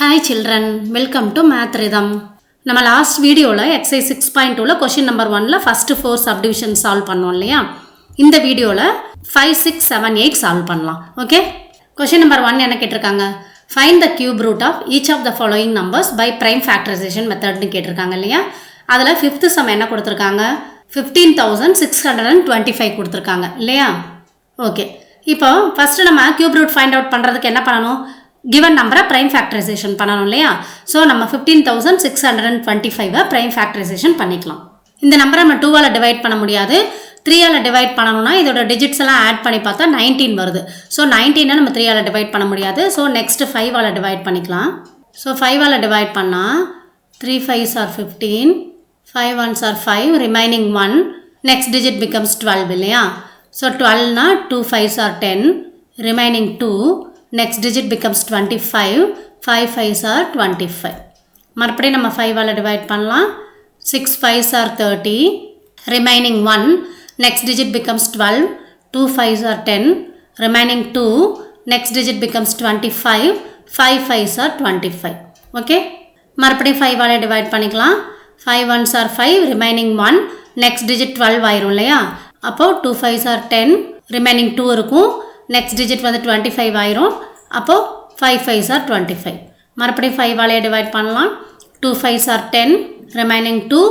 Hi children, welcome to Math Rhythm. நம்ம last வீடியோவில் exercise 6.2ல கொஷின் நம்பர் 1ல ஃபஸ்ட்டு 4 சப்டிவிஷன் சால்வ் பண்ணோம் இல்லையா. இந்த வீடியோவில் 5, 6, 7, 8 சால்வ் பண்ணலாம். ஓகே, கொஷின் நம்பர் 1 என்ன கேட்டிருக்காங்க? Find the cube root of each of the following numbers by prime factorization மெத்தட்னு கேட்டிருக்காங்க இல்லையா. அதில் 5th சம் என்ன கொடுத்துருக்காங்க? 15,625 கொடுத்துருக்காங்க இல்லையா. ஓகே, இப்போ ஃபஸ்ட்டு நம்ம கியூப் ரூட் ஃபைண்ட் அவுட் பண்ணுறதுக்கு என்ன பண்ணணும்? given நம்பரை ப்ரைம் ஃபேக்டரைசேஷன் பண்ணணும் இல்லையா. ஸோ நம்ம 15,625 ப்ரைம் ஃபேக்டரைசேஷன் பண்ணிக்கலாம். இந்த நம்பரை நம்ம 2ஆல் டிவைட் பண்ண முடியாது. 3ஆல் டிவைட் பண்ணணும்னா இதோட டிஜிட்ஸ் எல்லாம் ஆட் பண்ணி பார்த்தா 19 வருது. ஸோ 19 நம்ம 3ஆல் டிவைட் பண்ண முடியாது. ஸோ நெக்ஸ்ட் 5ஆல் டிவைட் பண்ணிக்கலாம். ஸோ 5ஆல் டிவைட் பண்ணால் 3 5s are 15, 5 1s are 5, remaining 1, next digit becomes 12 இல்லையா. ஸோ 12னா 2 5s are 10, remaining 2, next digit becomes 25, 5 5s are 25. மறுபடியும் நம்ம 5ஆல் டிவைட் பண்ணலாம். 6 5s are 30, remaining 1, next digit becomes 12, 2 5s are 10, remaining 2, next digit becomes 25, 5 5s are 25. Okay, மறுபடியும் 5ஆல் divide பண்ணிக்கலாம். 5 1s are 5, remaining 1, next digit 12 ஆயிரும் இல்லையா. அப்போது 2 5s are 10, remaining 2 இருக்கும், next digit வந்து 25 ஆயிரும். அப்போது 5 5s are 25. மறுபடியும் 5ஆலே டிவைட் பண்ணலாம். 2 5s are 10, remaining 2,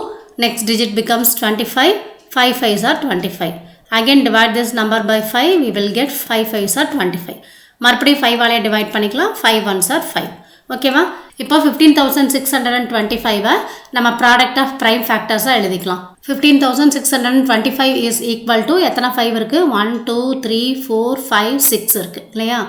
next digit becomes 25, 5 5s are 25. Again divide this number by 5, we will get 5 5s are 25. மறுபடியும் 5ஆலே டிவைட் பண்ணிக்கலாம். 5 1s are 5. ஓகேவா. இப்போ 15,625 நம்ம ப்ராடக்ட் ஆஃப் ப்ரைம் ஃபேக்டர்ஸாக எழுதிக்கலாம். 15,625 இஸ் ஈக்குவல் டு எத்தனை 5 இருக்குது? 1 2 3 4 5 6 இருக்குது இல்லையா.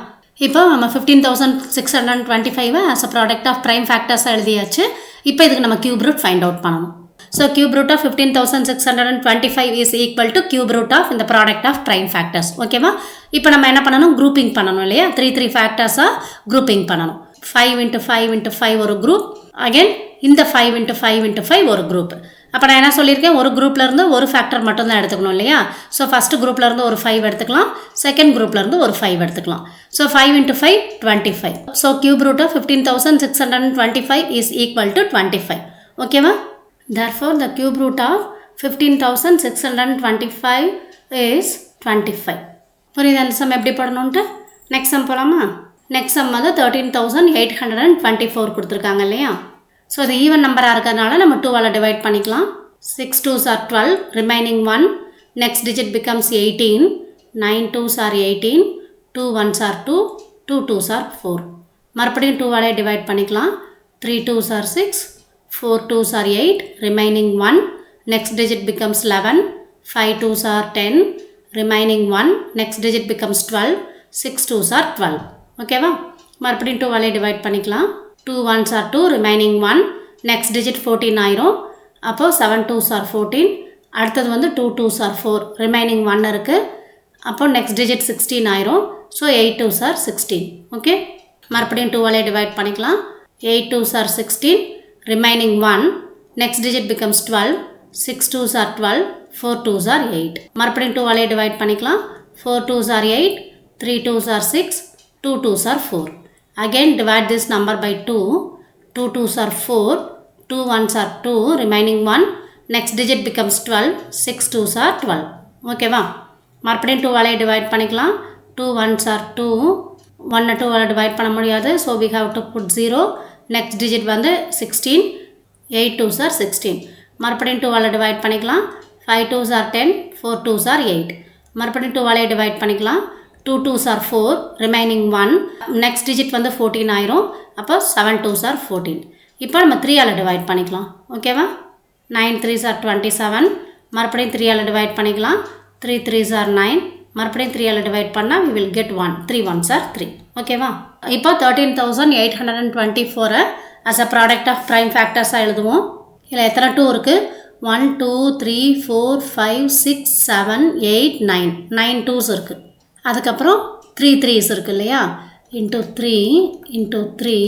இப்போ நம்ம 15,625 as a product of prime ஃபேக்டர்ஸாக எழுதியாச்சு. இப்போ இதுக்கு நம்ம கியூப் ரூட் ஃபைண்ட் அவுட் பண்ணணும். So cube root of 15,625 is equal to cube root of இந்த ப்ராடக்ட் ஆஃப் ப்ரைம் ஃபேக்டர்ஸ். ஓகேவா. இப்போ நம்ம என்ன பண்ணணும்? குரூப்பிங் பண்ணணும் இல்லையா. 3 3 ஃபேக்டர்ஸாக குரூப்பிங் பண்ணணும். 5 into 5 into 5 ஒரு குரூப், அகெயின் இந்த 5 into 5 into 5 ஒரு குரூப். அப்போ நான் என்ன சொல்லியிருக்கேன்? ஒரு குரூப்லேருந்து ஒரு ஃபேக்டர் மட்டும்தான் எடுத்துக்கணும் இல்லையா. ஸோ ஃபஸ்ட்டு குரூப்லேருந்து ஒரு 5 எடுத்துக்கலாம், செகண்ட் குரூப்லேருந்து ஒரு 5 எடுத்துக்கலாம். So 5 into 5 25. So cube root of 15,625 is equal to 25. ஓகேவா. therefore the cube root of 15,625 is 25. புரியுது அந்த சம் எப்படி போடணுன்ட்டு? நெக்ஸ்ட் சம் போகலாமா? நெக்ஸ்ட் சம் வந்து 13,824 கொடுத்துருக்காங்க இல்லையா. ஸோ அது ஈவன் நம்பராக இருக்கிறதுனால நம்ம 2ஆல் டிவைட் பண்ணிக்கலாம். 6 2s are 12, remaining 1, next digit becomes 18, 9 2s are 18, 2 1s are 2, 2 2s are 4. மறுபடியும் 2ஆலே டிவைட் பண்ணிக்கலாம். 3 2s are 6, 4 2s are 8, remaining 1, next digit becomes 11, 5 2s are 10, remaining 1, next digit becomes 12, 6 2s are 12. ஓகேவா. மறுபடியும் 2ஆலே divide பண்ணிக்கலாம். 2 1s are 2, remaining 1, next digit 14 ஆயிரும். அப்போது 7 2s are 14, அடுத்தது வந்து 2 2s are 4, remaining 1 இருக்குது. அப்போது நெக்ஸ்ட் டிஜிட் 16 ஆயிரும். So 8 2s are 16. ஓகே, மறுபடியும் 2ஆலே டிவைட் பண்ணிக்கலாம். 8 2s are 16, remaining 1, next digit becomes 12, 6 2s are 12, 4 2s are 8. மறுபடியும் 2ஆலே டிவைட் பண்ணிக்கலாம். 4 2s are 8, 3 2s are 6, 2 2s are 4. Again divide this number by 2, 2 2s are 4, 2 1s are 2, remaining 1, next digit becomes 12, 6 2s are 12. ஓகேவா. மறுபடியும் 2ஆலே divide பண்ணிக்கலாம். 2 1s are 2, 1 2ஆல் divide பண்ண முடியாது. So we have to put 0, next digit வந்து 16, 8 2s are 16. மறுபடியும் 2ஆல் divide பண்ணிக்கலாம். 5 2s are 10, 4 2s are 8. மறுபடியும் 2ஆலே divide பண்ணிக்கலாம். 2 2s are 4, remaining 1, next digit வந்து 14 ஆயிரும். அப்போ 7 2s are 14. இப்போ நம்ம 3ஆல் டிவைட் பண்ணிக்கலாம். ஓகேவா. 9 3s are 27, மறுபடியும் 3ஆல் டிவைட் பண்ணிக்கலாம். 3 3s are 9, மறுபடியும் 3ஆல் டிவைட் பண்ணால் we will get 1, 3 1s are 3. ஓகேவா. இப்போ 13,824 as a product of prime factors எழுதுவோம். இதில் எத்தனை 2 இருக்குது? 1 2 3 4 5 6 7 8 9, 9 2s இருக்குது. அதுக்கப்புறம் 3 3s இருக்குது இல்லையா. Into 3 into 3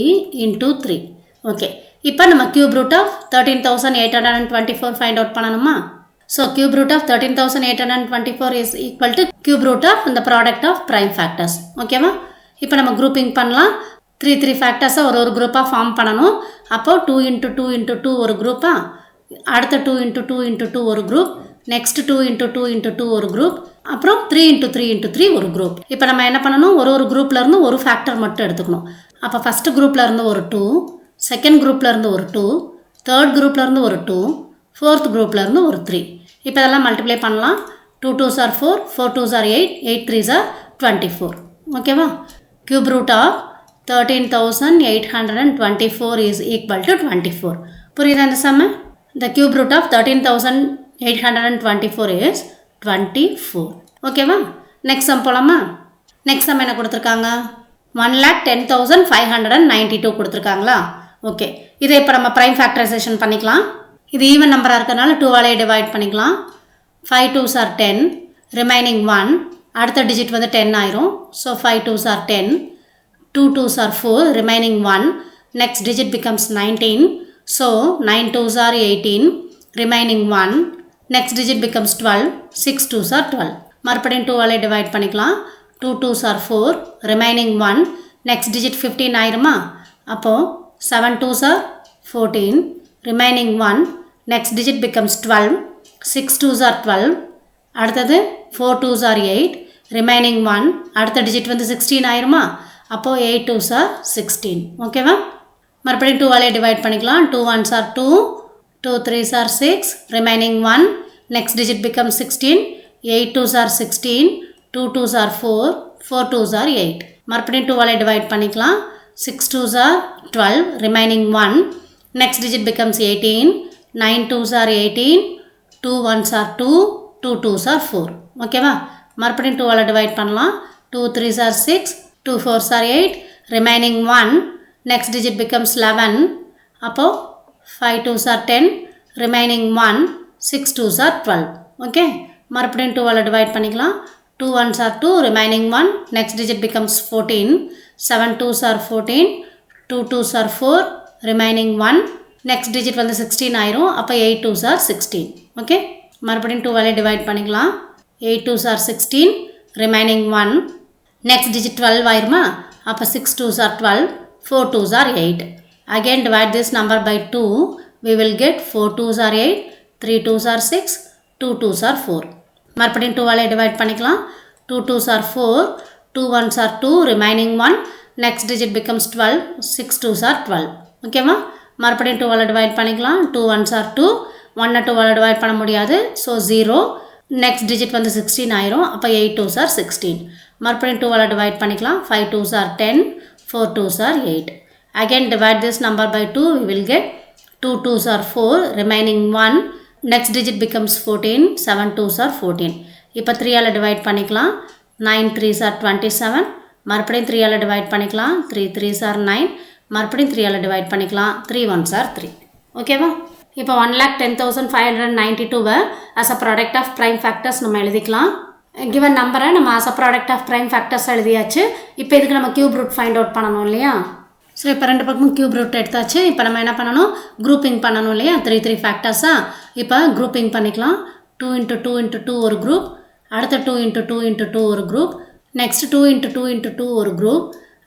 into 3. ஓகே, இப்போ நம்ம cube root of 13,824 find out பண்ணணுமா. So cube root of 13,824 is equal to cube root of இந்த ப்ராடக்ட் ஆஃப் ப்ரைம் ஃபேக்டர்ஸ். ஓகேவா. இப்போ நம்ம குரூப்பிங் பண்ணலாம். த்ரீ ஃபேக்டர்ஸை ஒரு குரூப்பாக ஃபார்ம் பண்ணணும். அப்போது 2 × 2 × 2 ஒரு குரூப்பாக, அடுத்த 2 × 2 × 2 ஒரு குரூப், நெக்ஸ்ட் 2 × 2 × 2 ஒரு குரூப், அப்புறம் 3 × 3 × 3 ஒரு குரூப். இப்போ நம்ம என்ன பண்ணணும், ஒரு குரூப்லேருந்து ஒரு ஃபேக்டர் மட்டும் எடுத்துக்கணும். அப்போ ஃபஸ்ட்டு குரூப்லேருந்து ஒரு 2, செகண்ட் குரூப்லேருந்து ஒரு 2, தேர்ட் குரூப்லேருந்து ஒரு 2, ஃபோர்த் குரூப்லேருந்து ஒரு 3. இப்போ இதெல்லாம் மல்டிப்ளை பண்ணலாம். 2 2s are 4, 4 2s are 8, 8 3s are 24. ஓகேவா? Cube root of 13,824 is equal to 24. புரியுதா இந்த சம்மு? The cube root of 13,824 is 24. ஓகேவா? நெக்ஸ்ட் சம் போலாமா? நெக்ஸ்ட் சம் என்ன கொடுத்துருக்காங்க? 1,10,592 கொடுத்துருக்காங்களா? ஓகே, இதை இப்போ நம்ம ப்ரைம் ஃபேக்டரைசேஷன் பண்ணிக்கலாம். இது ஈவன் நம்பராக இருக்கிறதுனால 2ஆலே டிவைட் பண்ணிக்கலாம். 5 2s are 10, ரிமைனிங் 1, அடுத்த டிஜிட் வந்து 10 ஆயிரும். So 5 2s are 10, 2 2s are 4, remaining 1, next digit becomes 19, so 9 2s are 18, remaining 1, next digit becomes 12, 6 2s are 12. மறுபடியும் 2ஆலே டிவைட் பண்ணிக்கலாம். 2 2s are 4, remaining 1, next digit 15 ஆயிருமா? அப்போது 7 2s are 14, remaining 1, next digit becomes 12, 6 2s are 12, அடுத்தது 4 2s are 8, remaining 1, அடுத்த digit வந்து 16 ஆயிருமா? அப்போது 8 2s are 16. ஓகேவா? மறுபடியும் 2ஆலே டிவைட் பண்ணிக்கலாம். 2 1s are 2, 2 3s are 6, remaining 1, next digit becomes 16, 8 2s are 16, 2 2s are 4, 4 2s are 8. மறுபடியும் 2ஆலே டிவைட் பண்ணிக்கலாம். 6 2s are 12, remaining 1, next digit becomes 18, 9 2s are 18, 2 1s are 2, 2 2s are 4. ஓகேவா? மறுபடியும் 2ஆலே டிவைட் பண்ணலாம். 2 3s are 6, 2 4s are 8, remaining 1, next digit becomes 11, அப்போ 5 2s are 10, remaining 1, 6 2s are 12. Okay, மறுபடியும் 2ஆலே divide பண்ணிக்கலாம். 2 1s are 2, remaining 1, next digit becomes 14, 7 2s are 14, 2 2s are 4, remaining 1, next digit வந்து 16 ஆயிரும். அப்போ 8 2s are 16. Okay, மறுபடியும் 2ஆலே divide பண்ணிக்கலாம். 8 2s are 16, remaining 1, next digit 12 ஆயிருமா? அப்போ 6 2s are 12, 4 2s are 8. Again divide this number by 2, we will get 4 2s are 8, 3 2s are 6, 2 2s are 4. மறுபடியும் 2ஆலே divide பண்ணிக்கலாம். 2 2s are 4, 2 1s are 2, remaining 1, next digit becomes 12, 6 2s are 12. ஓகேவா? மறுபடியும் 2ஆலே divide பண்ணிக்கலாம். 2 1s are 2, 1 2ஆலே divide பண்ண முடியாது. So 0, next digit வந்து 16 ஆயிரும். அப்போ 8 2s are 16. மறுபடியும் 2ஆலே டிவைட் பண்ணிக்கலாம். 5 2s are 10, 4 2s are 8. Again divide this number by 2, we will get 2 2s are 4, remaining 1, next digit becomes 14, 7 2s are 14. இப்போ 3ஆலே டிவைட் பண்ணிக்கலாம். 9 3s are 27, மறுபடியும் 3ஆலே டிவைட் பண்ணிக்கலாம். 3 3s are 9, மறுபடியும் 3ஆலே டிவைட் பண்ணிக்கலாம். 3 1s are 3. ஓகேவா? இப்போ 1,10,592 as a product of prime factors நம்ம எழுதிக்கலாம். கிவன் நம்பரை நம்ம as a product of prime factors எழுதியாச்சு. இப்போ இதுக்கு நம்ம கியூப் ரூட் ஃபைண்ட் அவுட் பண்ணணும் இல்லையா? ஸோ இப்போ ரெண்டு பக்கமும் கியூப் ரூட் எடுத்தாச்சு. இப்போ நம்ம என்ன பண்ணணும், குரூப்பிங் பண்ணணும் இல்லையா? 3 ஃபேக்டர்ஸாக இப்போ குரூப்பிங் பண்ணிக்கலாம். 2 × 2 × 2 ஒரு குரூப், அடுத்த 2 × 2 × 2 ஒரு குரூப், நெக்ஸ்ட் 2 × 2 × 2 ஒரு குரூப்,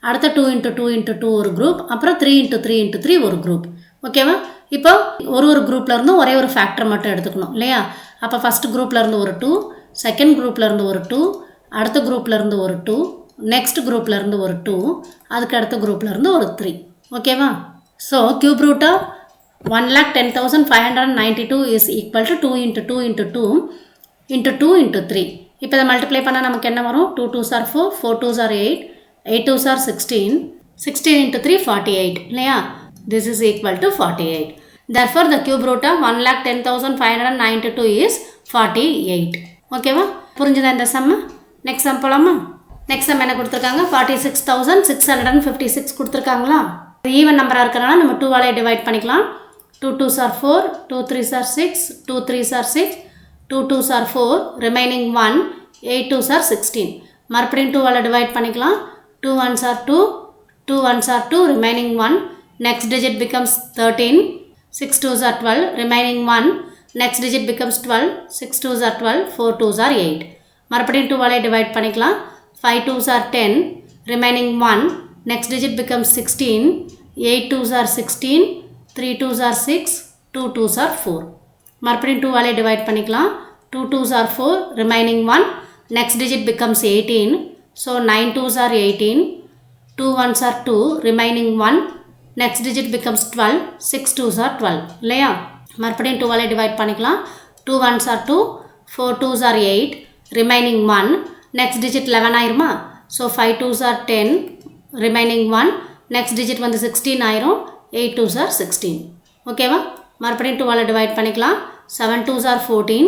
அடுத்த 2 × 2 × 2 ஒரு குரூப், அப்புறம் 3 × 3 × 3 ஒரு குரூப். ஓகேவா? இப்போ ஒரு குரூப்லேருந்தும் ஒரே ஒரு ஃபேக்டர் மட்டும் எடுத்துக்கணும் இல்லையா? அப்போ ஃபஸ்ட்டு குரூப்லேருந்து ஒரு 2, செகண்ட் குரூப்லேருந்து ஒரு 2, அடுத்த குரூப்லேருந்து ஒரு 2, நெக்ஸ்ட் குரூப்லேருந்து ஒரு 2, அதுக்கு அடுத்த குரூப்லேருந்து ஒரு 3. ஓகேவா? So cube root of 1,10,592 is equal to 2 × 2 × 2 × 2 × 3. இப்போ இதை மல்டிப்ளை பண்ணால் நமக்கு என்ன வரும்? 2 2s are 4, 4 2s are 8, 8 2s are 16, 16 × 3 48 இல்லையா? This is equal to 48. Therefore, the cube root of 1,10,592 is 48. ஓகேவா? புரிஞ்சுதா இந்த சம்மு? நெக்ஸ்ட் சம் போலாமா? நெக்ஸ்ட் சம் என்ன கொடுத்துருக்காங்க? 46,656 கொடுத்துருக்காங்களா? ஈவன் நம்பராக இருக்கிறனால நம்ம 2ஆலே டிவைட் பண்ணிக்கலாம். 2 2s are 4, 2 3s are 6, 2 3s are 6, 2 2s are 4, remaining 1, 8 2s are 16. மறுபடியும் 2ஆலே டிவைட் பண்ணிக்கலாம். 2 1s are 2, 2 1s are 2, remaining 1, next digit becomes 13, 6 2s are 12, remaining 1, next digit becomes 12, 6 2s are 12, 4 2s are 8. மறுபடியும் 2ஆலே divide பண்ணிக்கலாம். 5 2s are 10, remaining 1, next digit becomes 16, 8 2s are 16, 3 2s are 6, 2 2s are 4. மறுபடியும் 2 ஆலே divide பண்ணிக்கலாம். 2 2s are 4, remaining 1, next digit becomes 18, so 9 2s are 18, 2 1s are 2, remaining 1, next digit becomes 12, 6 2s are 12. இல்லையா? மறுபடியும் 2 ஆலே divide பண்ணிக்கலாம். 2 1s are 2, 4 2s are 8, remaining 1, next digit 11 ஆயிருமா? so 5 2s are 10, remaining 1, next digit வந்து 16 ஆயிரும், 8 2s are 16. ஓகேவா? மறுபடியும் 2 ஆலே divide பண்ணிக்கலாம். 7 2s are 14,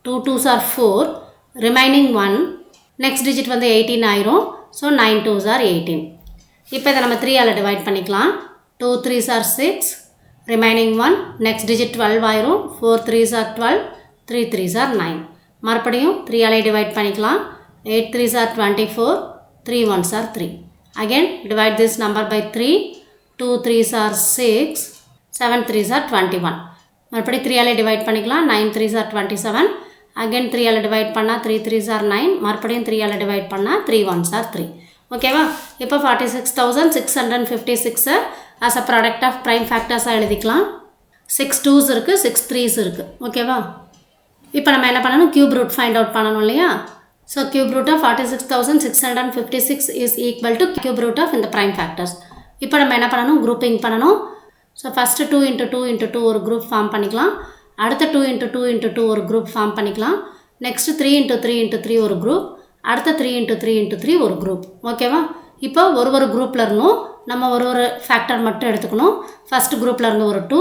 2 2s are 4, remaining 1, next digit வந்து 18 ஆயிரும், so 9 2s are 18. இப்போ இதை நம்ம 3 ஆலே டிவைட் பண்ணிக்கலாம். 2 3s are 6, remaining 1, next digit 12 ஆயிரும், 4 3s are 12, 3 3s are 9. மறுபடியும் 3 ஆலே டிவைட் பண்ணிக்கலாம். 8 3s are 24, 3 1s are 3. Again divide this number by 3, 2 3s are 6, 7 3s are 21. மறுபடியும் 3 ஆலே டிவைட் பண்ணிக்கலாம். 9 3s are 27. Again 3 Ale divide பண்ணால் 3 3s are 9. மறுபடியும் 3 ஆலே divide பண்ணால் 3 1s are 3. ஓகேவா? இப்போ 46,656 as a product of prime factors எழுதிக்கலாம். 6 2s இருக்குது, 6 3s இருக்குது. ஓகேவா? இப்போ நம்ம என்ன பண்ணணும்? cube root find out பண்ணணும் இல்லையா? So cube root of 46,656 is equal to cube root of இந்த prime factors. இப்போ நம்ம என்ன பண்ணணும்? grouping பண்ணணும். So first 2 into 2 into 2 ஒரு group form பண்ணிக்கலாம். அடுத்த 2 into 2 into 2 ஒரு group form பண்ணிக்கலாம். next 3 into 3 into 3 ஒரு group. அடுத்த 3 into 3 into 3 ஒரு group. ஓகேவா? இப்போ ஒரு குரூப்பில் இருந்தும் நம்ம ஒரு ஃபேக்டர் மட்டும் எடுத்துக்கணும். ஃபர்ஸ்ட் குரூப்பில் இருந்து ஒரு 2,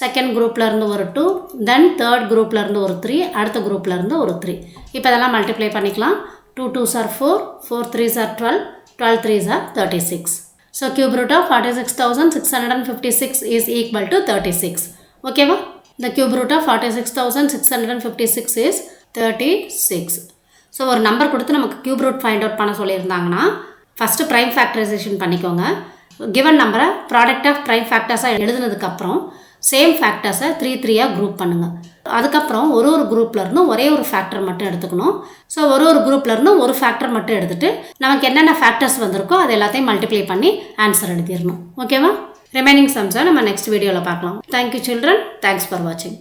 செகண்ட் குரூப்பில் இருந்து ஒரு 2, தென் தேர்ட் குரூப்பில் இருந்து ஒரு 3, அடுத்த குரூப்பில் இருந்து ஒரு 3. இப்போ இதெல்லாம் மல்டிப்ளை பண்ணிக்கலாம். 2 2s are 4, 4 3s are 12, 12 3s are 36. So cube root of 46,656 is equal to 36. ஓகேவா? The cube root of 46,656 is 36. So ஒரு நம்பர் கொடுத்து நமக்கு cube root find out பண்ண சொல்லியிருந்தாங்கன்னா ஃபஸ்ட்டு ப்ரைம் ஃபேக்டரைசேஷன் பண்ணிக்கோங்க. கிவன் நம்பரை ப்ராடக்ட் ஆஃப் ப்ரைம் ஃபேக்டர்ஸாக எழுதுனதுக்கப்புறம் சேம் ஃபேக்டர்ஸை 3 3 குரூப் பண்ணுங்கள். அதுக்கப்புறம் ஒரு குரூப்லேருந்தும் ஒரே ஒரு ஃபேக்டர் மட்டும் எடுத்துக்கணும். ஸோ ஒரு குரூப்லேருந்தும் ஒரு ஃபேக்டர் மட்டும் எடுத்துகிட்டு நமக்கு என்னென்ன ஃபேக்டர்ஸ் வந்திருக்கோ அது எல்லாத்தையும் மல்டிப்ளை பண்ணி ஆன்சர் எழுதிடணும். ஓகேவா? ரிமைனிங் சம்ஸை நம்ம நெக்ஸ்ட் வீடியோவில் பார்க்கலாம். Thank you children. தேங்க்ஸ் ஃபார் வாட்சிங்.